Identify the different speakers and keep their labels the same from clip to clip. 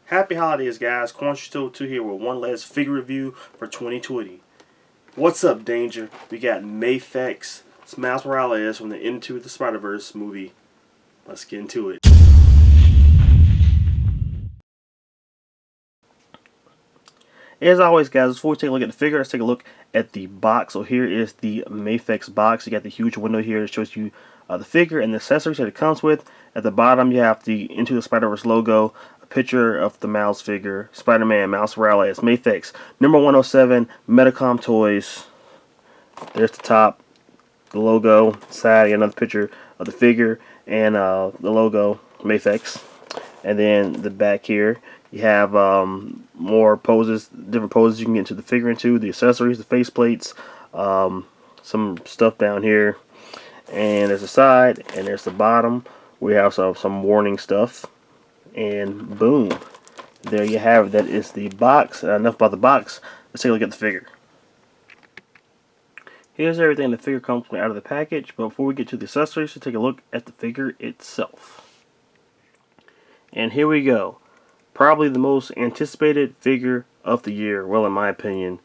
Speaker 1: Happy holidays, guys. Still 2 here with one last figure review for 2020. What's up, Danger? We got Mafex Miles Morales from the Into the Spider-Verse movie. Let's get into it. As always, guys, before we take a look at the figure, let's take a look at the box. So here is the Mafex box. You got the huge window here that shows you the figure and the accessories that it comes with. At the bottom, you have the Into the Spider-Verse logo, a picture of the Miles figure, Spider-Man, Miles Morales, Mafex, number 107, Medicom toys. There's the top, the logo, side, another picture of the figure, and the logo, Mafex. And then the back here, you have more poses, different poses you can get into the figure into, the accessories, the face plates, some stuff down here. And there's the side, and there's the bottom. We have some warning stuff. And boom, there you have it. That is the box. Enough about the box. Let's take a look at the figure. Here's everything the figure comes out of the package. But before we get to the accessories, let's take a look at the figure itself. And here we go. Probably the most anticipated figure of the year, well, in my opinion,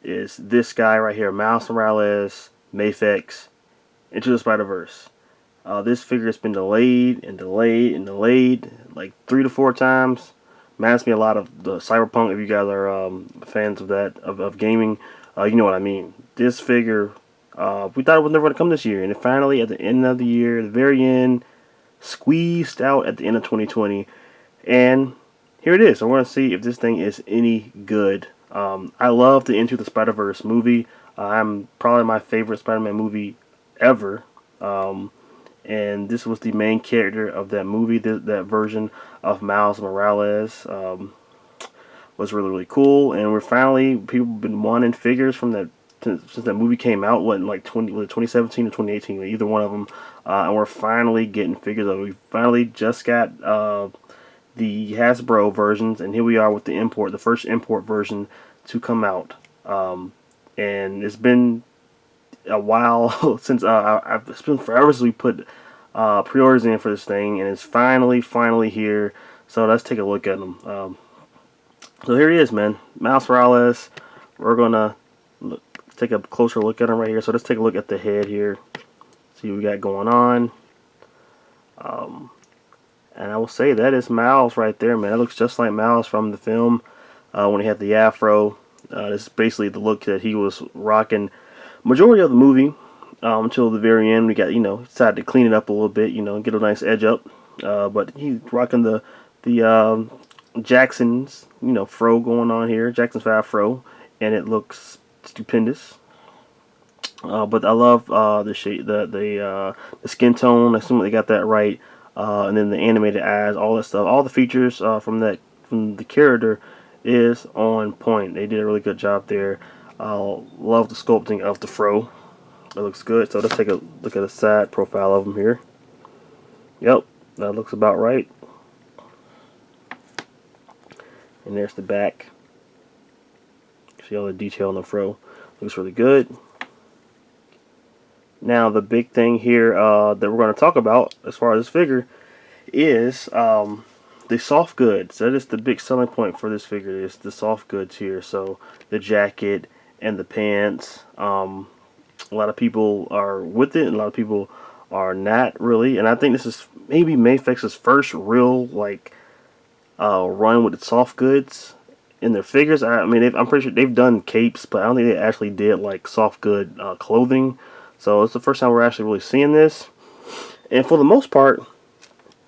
Speaker 1: is this guy right here, Miles Morales, Mafex, Into the Spider-Verse. This figure has been delayed and delayed and delayed like 3 to 4 times. Reminds me a lot of the Cyberpunk. If you guys are fans of that, of gaming, you know what I mean. This figure, we thought it was never going to come this year, and it finally, at the end of the year, the very end, squeezed out at the end of 2020, and here it is. So we're going to see if this thing is any good. I love the Into the Spider-Verse movie. I'm probably my favorite Spider-Man movie ever. And this was the main character of that movie. That version of Miles Morales was really cool. And we're finally, people have been wanting figures from that since that movie came out. What, like 2017 or 2018, either one of them. And we're finally getting figures of it. We finally just got the Hasbro versions, and here we are with the first import version to come out. And it's been a while since it's been forever since we put pre-orders in for this thing, and it's finally here. So let's take a look at them. So here he is, man, Miles Morales. We're gonna take a closer look at him right here. So let's take a look at the head here, see what we got going on. And I will say that is Miles right there, man. It looks just like Miles from the film when he had the afro. This is basically the look that he was rocking majority of the movie until the very end. We got, decided to clean it up a little bit, get a nice edge up. But he's rocking the Jackson's, fro going on here, Jackson's 5 fro, and it looks stupendous. But I love the shade, the skin tone. I assume they got that right. And then the animated eyes, all that stuff, all the features from the character is on point. They did a really good job there. Love the sculpting of the fro. It looks good. So let's take a look at the side profile of them here. Yep, that looks about right. And there's the back. See all the detail on the fro. Looks really good. Now the big thing here that we're going to talk about as far as this figure is the soft goods. That is the big selling point for this figure, is the soft goods here. So the jacket and the pants. A lot of people are with it, and a lot of people are not really. And I think this is maybe Mafex's first real run with the soft goods in their figures. I mean, I'm pretty sure they've done capes, but I don't think they actually did like soft good clothing. So it's the first time we're actually really seeing this. And for the most part,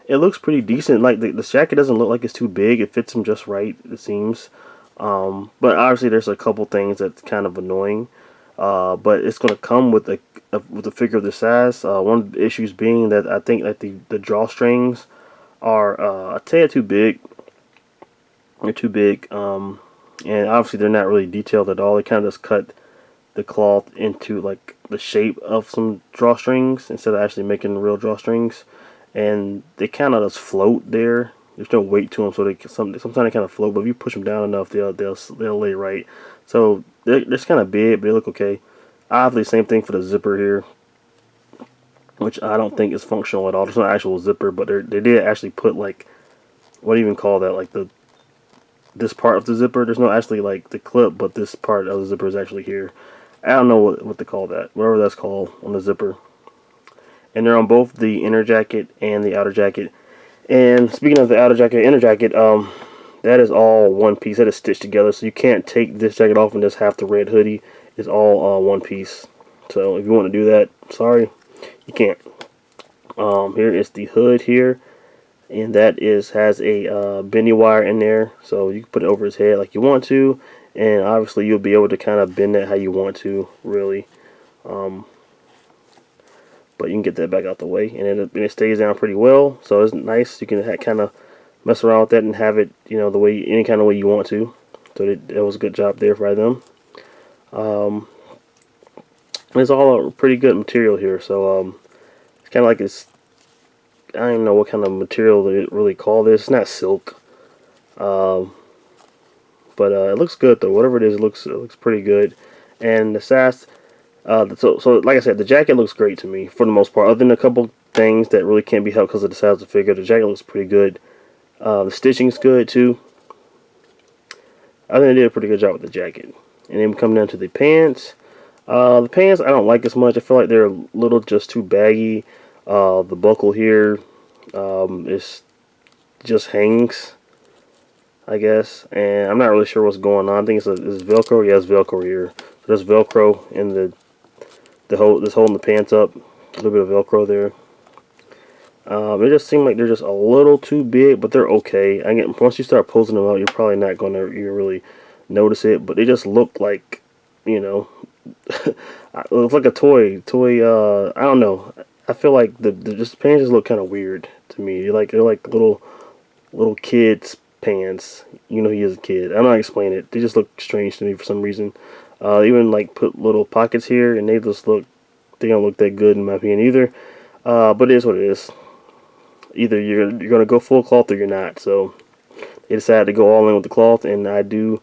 Speaker 1: it looks pretty decent. Like the jacket doesn't look like it's too big. It fits him just right, it seems. But obviously there's a couple things that's kind of annoying. But it's going to come with a figure of this size. One of the issues being that I think that the drawstrings are a tad too big. They're too big. And obviously they're not really detailed at all. They kind of just cut the cloth into like the shape of some drawstrings instead of actually making real drawstrings, and they kind of just float there. There's no weight to them, so sometimes they kind of float. But if you push them down enough, they'll lay right. So they're kind of big, but they look okay. Obviously, same thing for the zipper here, which I don't think is functional at all. There's no actual zipper, but they did actually put like what do you even call that? Like this part of the zipper. There's no actually like the clip, but this part of the zipper is actually here. I don't know what to call that. Whatever that's called on the zipper. And they're on both the inner jacket and the outer jacket. And speaking of the outer jacket, inner jacket, that is all one piece. That is stitched together, so you can't take this jacket off and just have the red hoodie. It's all one piece. So if you want to do that, sorry, you can't. Here is the hood here, and that has a bendy wire in there, so you can put it over his head like you want to, and obviously you'll be able to kind of bend that how you want to, really. But you can get that back out the way, and it stays down pretty well, so it's nice. You can kind of mess around with that and have it, you know, the way, any kind of way you want to. So that was a good job there by them. It's all a pretty good material here, so it's kind of like it's, I don't even know what kind of material they really call this. It's not silk, but it looks good though. Whatever it is, it looks pretty good. And the sass, so like I said, the jacket looks great to me for the most part. Other than a couple things that really can't be helped because of the size of the figure, the jacket looks pretty good. The stitching's good too. I think they did a pretty good job with the jacket. And then we come down to the pants. The pants I don't like as much. I feel like they're a little just too baggy. The buckle here is just hangs, I guess, and I'm not really sure what's going on. I think it's Velcro. Yeah, it's Velcro here. So there's Velcro in this holding the pants up. A little bit of Velcro there. It just seems like they're just a little too big, but they're okay. Once you start posing them out, you're probably not gonna really notice it. But they just look like, you know, it looks like a toy. I don't know. I feel like the pants just look kind of weird to me. They're like little kids pants. You know, he is a kid. I'm not explaining it. They just look strange to me for some reason. Even like put little pockets here, and they don't look that good in my opinion either. But it is what it is. Either you're gonna go full cloth or you're not. So they decided to go all in with the cloth, and I do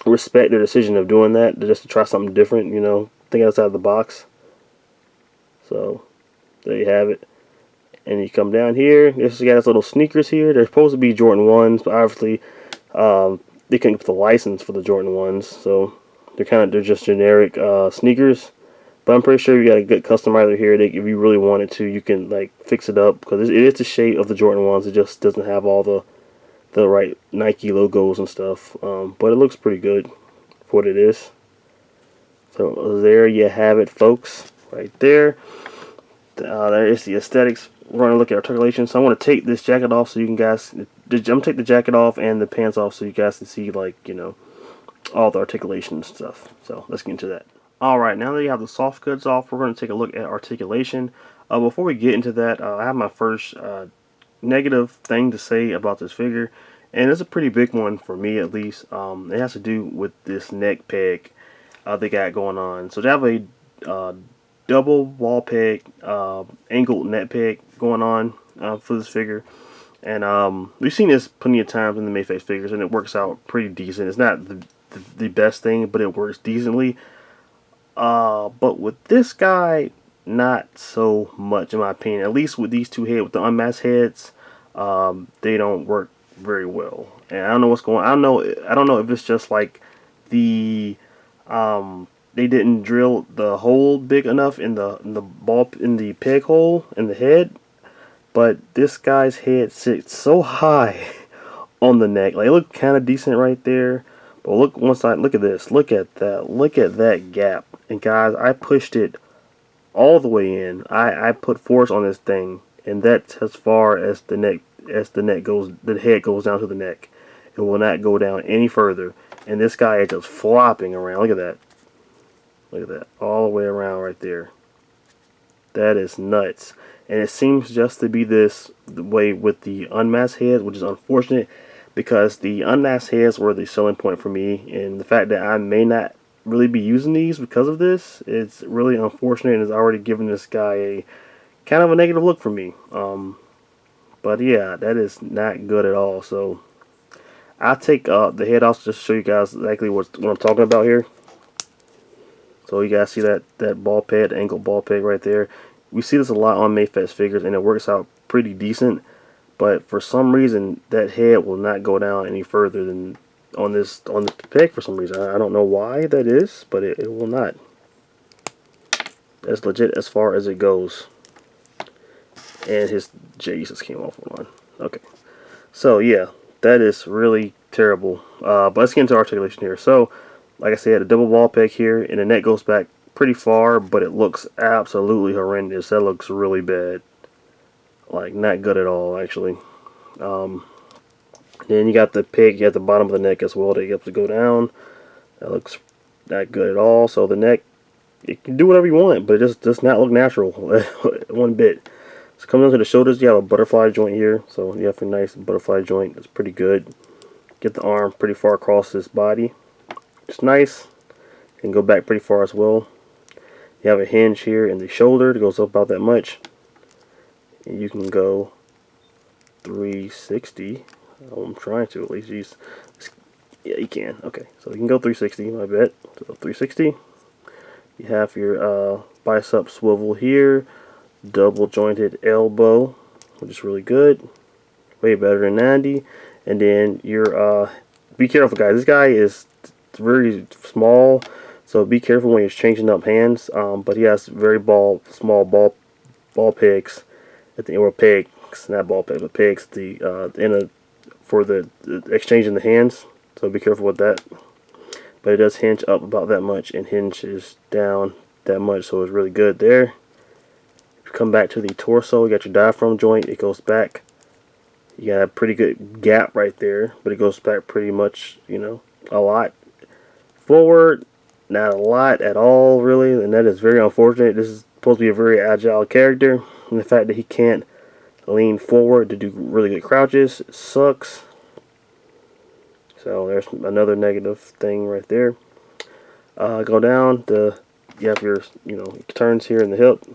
Speaker 1: respect their decision of doing that, just to try something different. You know, think outside the box. So there you have it. And you come down here. This got its little sneakers here. They're supposed to be Jordan 1s, but obviously they couldn't get the license for the Jordan 1s, so they're just generic sneakers. But I'm pretty sure you got a good customizer here that if you really wanted to, you can like fix it up, because it is the shape of the Jordan 1s. It just doesn't have all the right Nike logos and stuff. But it looks pretty good for what it is. So there you have it, folks. Right there. There is the aesthetics. We're going to look at articulation. So I want to take this jacket off so you can guys. I'm going to take the jacket off and the pants off so you guys can see, like, you know, all the articulation and stuff. So let's get into that. Alright, now that you have the soft goods off, we're going to take a look at articulation. Before we get into that, I have my first negative thing to say about this figure, and it's a pretty big one for me at least. It has to do with this neck peg they got going on. So they have a double wall peg, angled neck peg going on for this figure, and we've seen this plenty of times in the Mafex figures, and it works out pretty decent. It's not the best thing, but it works decently. But with this guy, not so much in my opinion. At least with these two heads, with the unmasked heads, they don't work very well. And I don't know what's going on. I don't know if it's just like they didn't drill the hole big enough in the peg hole in the head. But this guy's head sits so high on the neck. Like, it looked kind of decent right there. But look look at this. Look at that. Look at that gap. And guys, I pushed it all the way in. I put force on this thing, and that's as far as the neck goes. The head goes down to the neck. It will not go down any further. And this guy is just flopping around. Look at that. Look at that. All the way around right there. That is nuts. And it seems just to be this way with the unmasked heads, which is unfortunate, because the unmasked heads were the selling point for me, and the fact that I may not really be using these because of this, it's really unfortunate, and it's already given this guy a kind of a negative look for me. But yeah, that is not good at all. So I'll take the head off just to show you guys exactly what I'm talking about here. So you guys see that ball peg, the ankle ball peg right there. We see this a lot on Mafex figures, and it works out pretty decent. but for some reason that head will not go down any further than on the peg for some reason. I don't know why that is, but it will not. That's legit as far as it goes. And his Jesus came off one. Okay, so yeah, that is really terrible. But let's get into articulation here. So, like I said, a double ball peg here, and the neck goes back pretty far, but it looks absolutely horrendous. That looks really bad. Like, not good at all, actually. Then you got the peg at the bottom of the neck as well that you have to go down. That looks not good at all. So the neck, it can do whatever you want, but it just does not look natural one bit. So coming down to the shoulders, you have a butterfly joint here. So you have a nice butterfly joint. It's pretty good. Get the arm pretty far across this body. It's nice. And go back pretty far as well. You have a hinge here in the shoulder that goes up about that much. And you can go 360. Oh, I'm trying to at least. Jeez. Yeah, you can. Okay, so you can go 360, my bet. So 360. You have your bicep swivel here. Double jointed elbow, which is really good. Way better than 90. And then your be careful, guys. This guy is very small, so be careful when you're changing up hands. But he has very small ball pegs at the end, or pegs, not ball pegs, but pegs at the end of, for the exchanging the hands. So be careful with that. But it does hinge up about that much and hinges down that much, so it's really good there. Come back to the torso, you got your diaphragm joint, it goes back. You got a pretty good gap right there, but it goes back pretty much, you know, a lot. Forward, not a lot at all, really, and that is very unfortunate. This is supposed to be a very agile character, and the fact that he can't lean forward to do really good crouches sucks. So there's another negative thing right there. Go down, you have your, you know, turns here in the hip.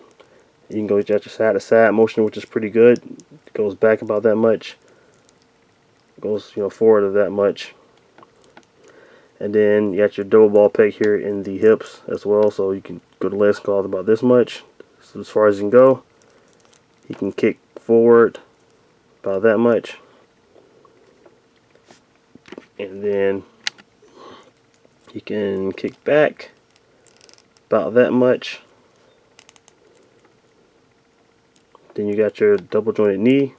Speaker 1: You can go at your side to side motion, which is pretty good. It goes back about that much. It goes, you know, forward of that much. And then you got your double ball peg here in the hips as well, so you can go to legs called about this much. So as far as you can go, you can kick forward about that much. And then you can kick back about that much. Then you got your double jointed knee.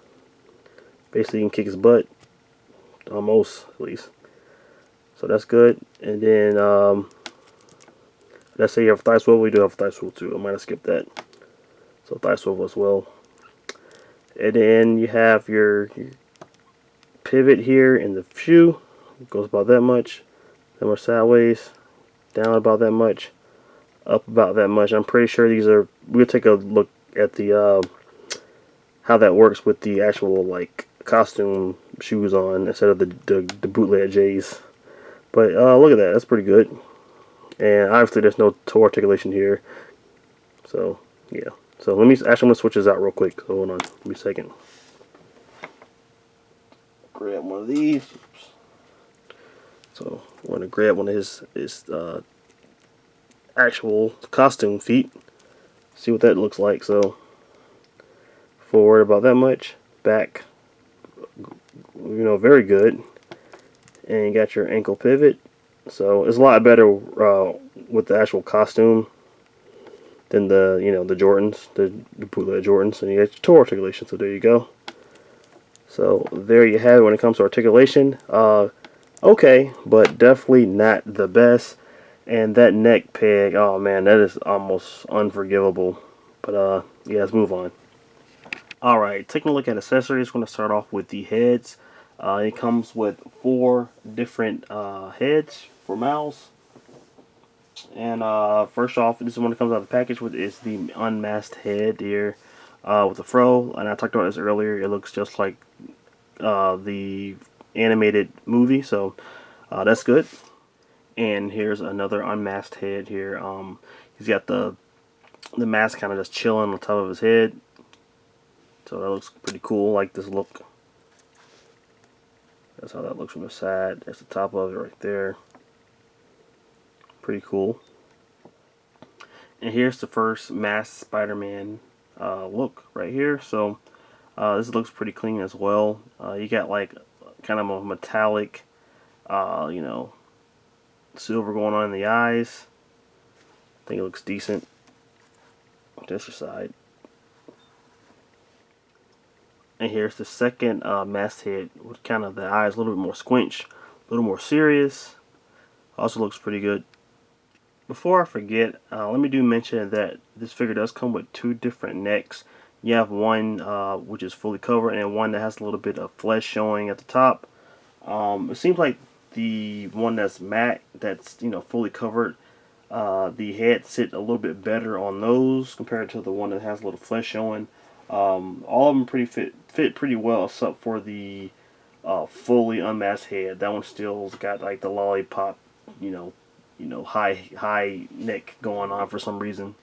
Speaker 1: Basically, you can kick his butt, almost at least. So that's good. And then let's say you have thigh swivel. We do have thigh swivel too. I might have skipped that. So thigh swivel as well. And then you have your pivot here in the shoe. It goes about that much. Then we're sideways, down about that much, up about that much. I'm pretty sure these are. We'll take a look at the how that works with the actual like costume shoes on instead of the bootleg J's. But look at that, that's pretty good. And obviously there's no toe articulation here. So yeah. So let me actually, I'm gonna switch this out real quick. So hold on, give me a second. Grab one of these. Oops. So I'm gonna grab one of his actual costume feet. See what that looks like. So forward about that much, back, you know, very good. And you got your ankle pivot, so it's a lot better with the actual costume than the, you know, the Jordans, the bootleg Jordans. And you got your toe articulation, so there you go. So there you have it when it comes to articulation. Okay, but definitely not the best. And that neck peg, oh man, that is almost unforgivable. But yeah, let's move on. Alright, taking a look at accessories, we're going to start off with the heads. It comes with 4 different heads for Miles. And first off, this is one that comes out of the package with is the unmasked head here with the fro. And I talked about this earlier, it looks just like the animated movie, so that's good. And here's another unmasked head here. He's got the mask kind of just chilling on top of his head. So that looks pretty cool, like this look. That's how that looks from the side. That's the top of it right there. Pretty cool. And here's the first masked Spider-Man look right here. So This looks pretty clean as well. You got like kind of a metallic, you know, silver going on in the eyes. I think it looks decent. This side. And here's the second masthead with kind of the eyes a little bit more squinched, a little more serious. Also looks pretty good. Before I forget, let me do mention that this figure does come with two different necks. You have one which is fully covered and one that has a little bit of flesh showing at the top. It seems like the one that's matte, that's fully covered, the head sit a little bit better on those compared to the one that has a little flesh showing. All of them fit pretty well except for the fully unmasked head. That one still's got like the lollipop, high neck going on for some reason.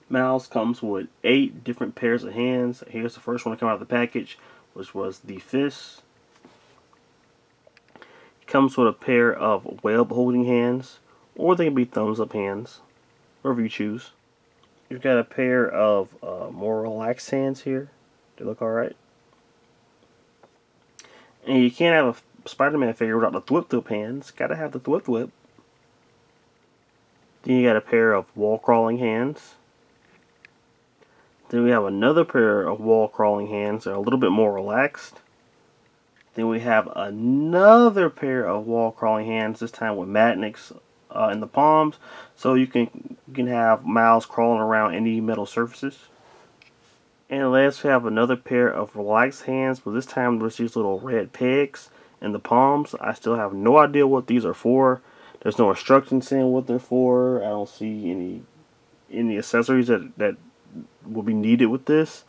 Speaker 1: Miles comes with 8 different pairs of hands. Here's the first one to come out of the package, which was the fist. It comes with a pair of web holding hands, or they can be thumbs up hands, whatever you choose. You've got a pair of more relaxed hands here. They look alright. And you can't have a Spider-Man figure without the thwip hands. Gotta have the thwip. Then you got a pair of wall crawling hands. Then we have another pair of wall crawling hands that are a little bit more relaxed. Then we have another pair of wall crawling hands, this time with magnets in the palms, so you can have Miles crawling around any metal surfaces. And last we have another pair of relaxed hands, but this time there's these little red pegs in the palms. I still have no idea what these are for. There's no instructions saying what they're for. I don't see any accessories that will be needed with this.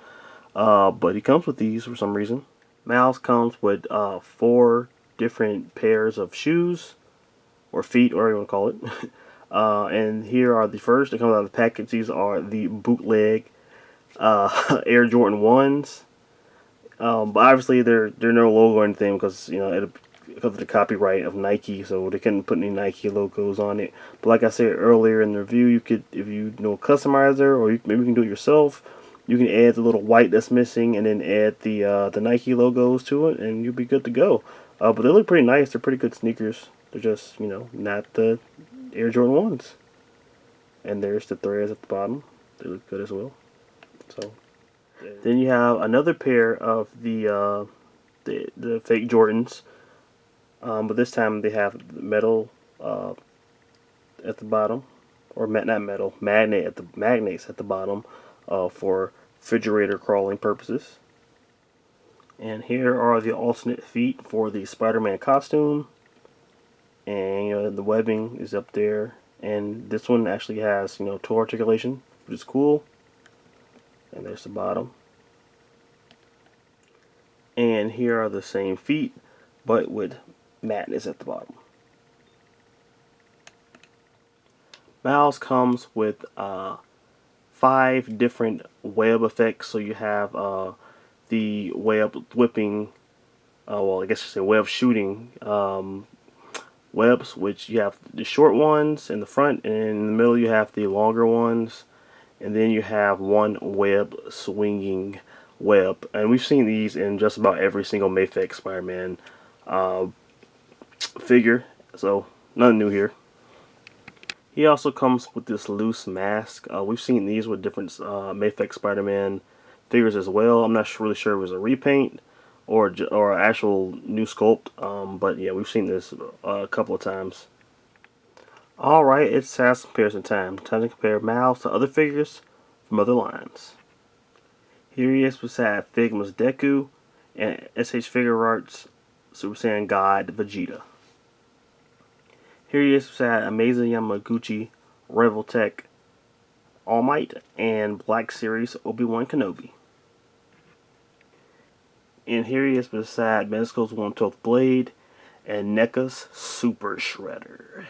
Speaker 1: But he comes with these for some reason. Miles comes with 4 different pairs of shoes, or feet, or whatever you want to call it. And here are the first that comes out of the package. These are the bootleg Air Jordan 1s. But obviously they're no logo or anything because because of the copyright of Nike, so they couldn't put any Nike logos on it. But like I said earlier in the review, you could, if you know a customizer, or maybe you can do it yourself, you can add the little white that's missing and then add the Nike logos to it, and you'll be good to go. But they look pretty nice. They're pretty good sneakers. They're just, not the Air Jordan 1s. And there's the threads at the bottom. They look good as well. So then you have another pair of the fake Jordans. But this time they have metal at the bottom, or not metal, magnets at the bottom for refrigerator crawling purposes. And here are the alternate feet for the Spider-Man costume, and the webbing is up there. And this one actually has toe articulation, which is cool. And there's the bottom. And here are the same feet, but with magnets at the bottom. Miles comes with 5 different web effects. So you have the web whipping, well, I guess you say web shooting webs, which you have the short ones in the front, and in the middle you have the longer ones, and then you have one web swinging web. And we've seen these in just about every single Mafex Spider-Man figure, so nothing new here. He also comes with this loose mask. We've seen these with different Mafex Spider-Man figures as well. I'm not really sure if it was a repaint or actual new sculpt, but yeah, we've seen this a couple of times. Alright, it's size comparison time. Time to compare Miles to other figures from other lines. Here he is beside Figma's Deku and SH Figure Arts Super Saiyan God Vegeta. Here he is beside Amazing Yamaguchi, Revoltech, All Might, and Black Series Obi-Wan Kenobi. And here he is beside Mexico's One-Twelfth Blade and NECA's Super Shredder.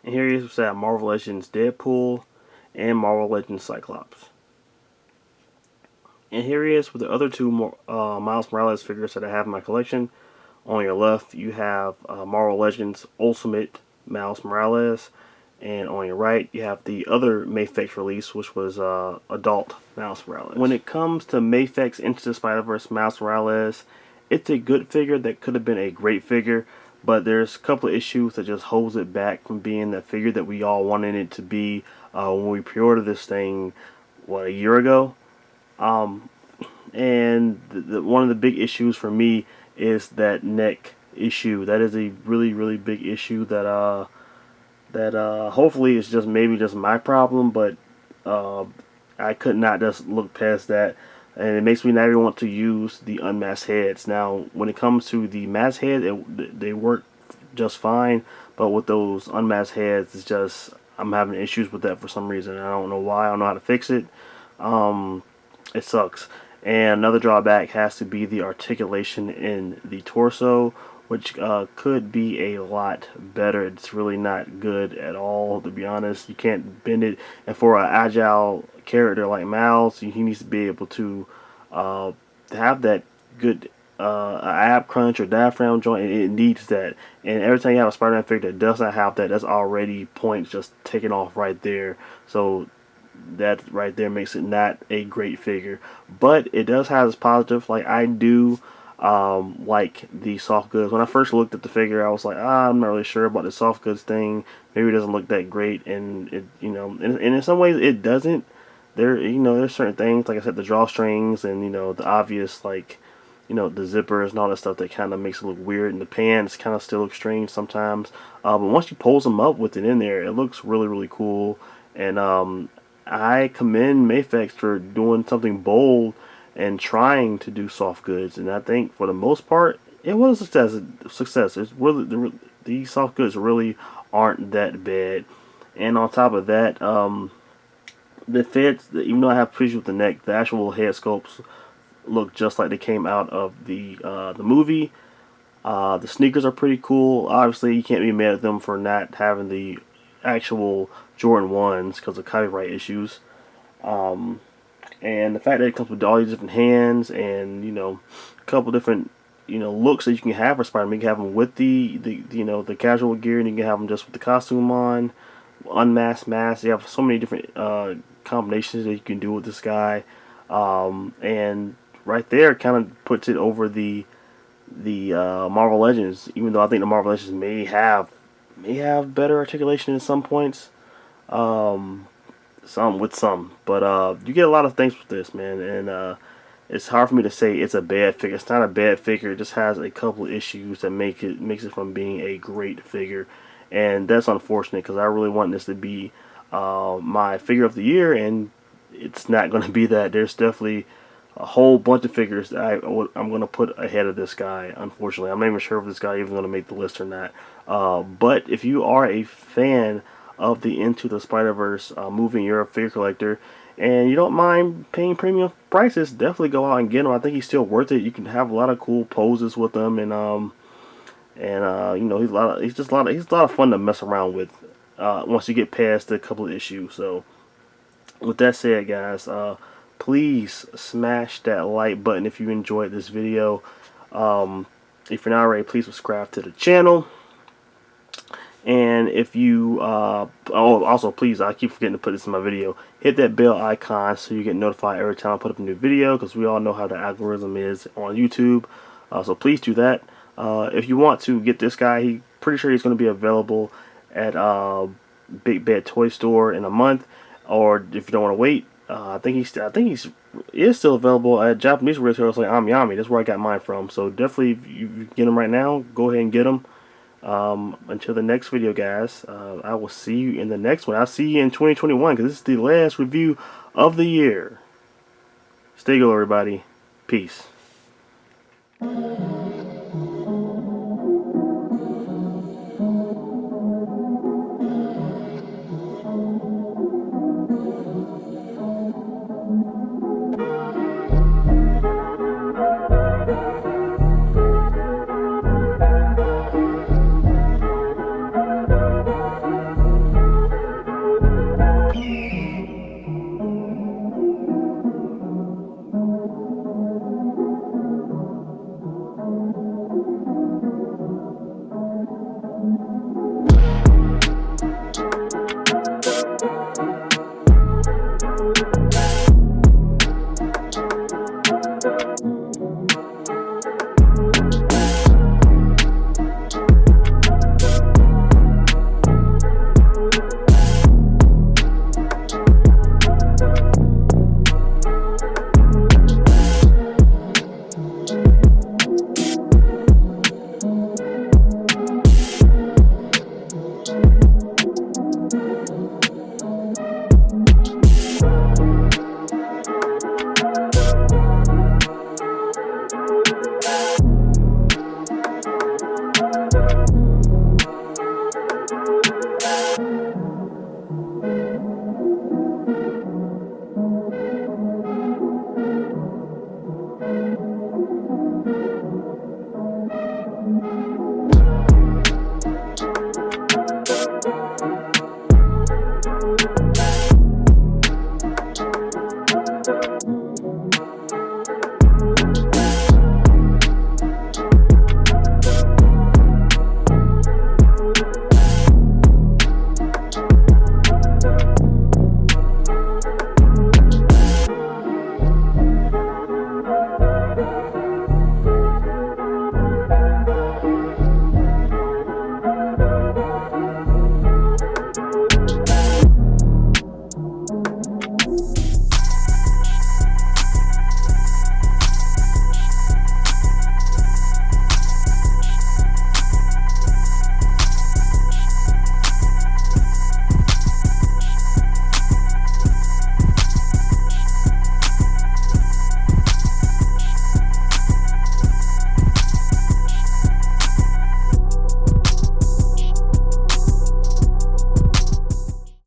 Speaker 1: And here he is beside Marvel Legends Deadpool and Marvel Legends Cyclops. And here he is with the other 2 Miles Morales figures that I have in my collection. On your left, you have Marvel Legends Ultimate Miles Morales, And on your right, you have the other Mafex release, which was Adult Miles Morales. When it comes to Mafex Into the Spider-Verse Miles Morales, it's a good figure that could have been a great figure, but there's a couple of issues that just holds it back from being the figure that we all wanted it to be when we pre-ordered this thing, what, a year ago? And one of the big issues for me is that neck issue. That is a really big issue that hopefully it's just maybe just my problem, but I could not just look past that, and it makes me not even want to use the unmasked heads. Now, when it comes to the masked head, they work just fine, but with those unmasked heads, it's just I'm having issues with that for some reason. I don't know why. I don't know how to fix it. It sucks. And another drawback has to be the articulation in the torso, which could be a lot better. It's really not good at all, to be honest. You can't bend it. And for an agile character like Miles, he needs to be able to have that good ab crunch or diaphragm joint. It needs that. And every time you have a Spider-Man figure that does not have that, that's already points just taken off right there. So that right there makes it not a great figure, but it does have its positive. Like, I do like the soft goods. When I first looked at the figure, I was like, I'm not really sure about the soft goods thing. Maybe it doesn't look that great, and it, and in some ways it doesn't. There's certain things, like I said, the drawstrings and the obvious, like, the zippers and all that stuff that kind of makes it look weird, and the pants kind of still look strange sometimes. But once you pose them up with it in there, it looks really cool. And I commend Mafex for doing something bold and trying to do soft goods, and I think for the most part it was a success. It's really these soft goods really aren't that bad. And on top of that, the fits, even though I have issues with the neck, the actual head sculpts look just like they came out of the movie. The sneakers are pretty cool. Obviously, you can't be mad at them for not having the actual Jordan 1s because of copyright issues. And the fact that it comes with all these different hands and a couple different looks that you can have for Spider-Man. You can have them with the casual gear, and you can have them just with the costume on, unmasked, mask. You have so many different combinations that you can do with this guy, and right there kind of puts it over the Marvel Legends. Even though I think the Marvel Legends may have better articulation in some points. Some, but you get a lot of things with this, man, and it's hard for me to say it's a bad figure. It's not a bad figure. It just has a couple of issues that makes it from being a great figure, and that's unfortunate because I really want this to be my figure of the year, and it's not going to be that. There's definitely a whole bunch of figures that I'm going to put ahead of this guy. Unfortunately, I'm not even sure if this guy even going to make the list or not. But if you are a fan of the Into the Spider-Verse movie, you're a figure collector, and you don't mind paying premium prices, definitely go out and get him. I think he's still worth it. You can have a lot of cool poses with him, and he's just a lot of fun to mess around with once you get past a couple of issues. So with that said, guys, please smash that like button if you enjoyed this video. If you're not already, please subscribe to the channel. And if you, also please, I keep forgetting to put this in my video, hit that bell icon so you get notified every time I put up a new video, because we all know how the algorithm is on YouTube. So please do that. If you want to get this guy, pretty sure he's going to be available at Big Bad Toy Store in a month, or if you don't want to wait, I think he's still available at Japanese retailers like Amiyami. That's where I got mine from. So definitely, if you get him right now, go ahead and get him. Until the next video, guys, I will see you in the next one. I'll see you in 2021, because this is the last review of the year. Stay cool, everybody. Peace.